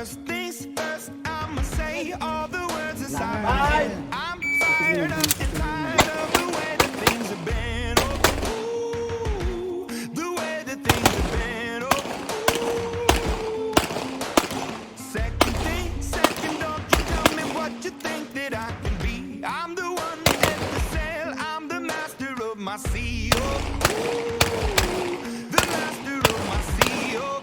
First things first, I'ma say all the words inside my head. I'm fired up and tired of the way that things have been. Oh, ooh, the way that things have been. Oh, second thing, second, don't you tell me what you think that I can be. I'm the one at the sail, I'm the master of my sea. Oh, the master of my sea. Oh,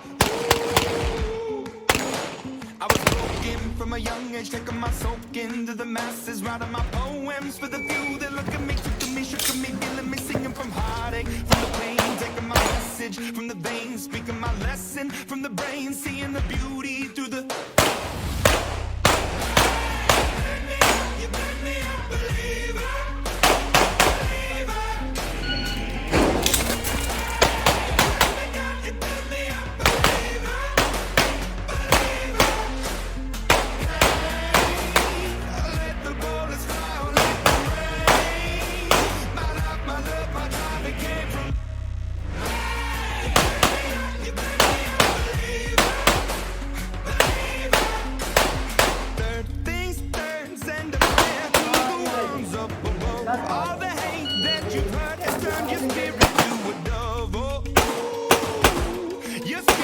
I was broken from a young age, taking my soak into the masses, writing my poems for the few that look at me, took to me, shook at me, feeling me, singing from heartache, from the pain, taking my message from the veins, speaking my lesson from the brain, seeing the beauty through the. You made me a believer, believer. You made me a believer, believer. Let the bullets fly like the rain. My life, my love, my drive, it came from. You made me a believer, believer. Third things turns and the prayer to the ones up above. All the hate that you've heard has turned your spirit to a dove. Oh, your spirit.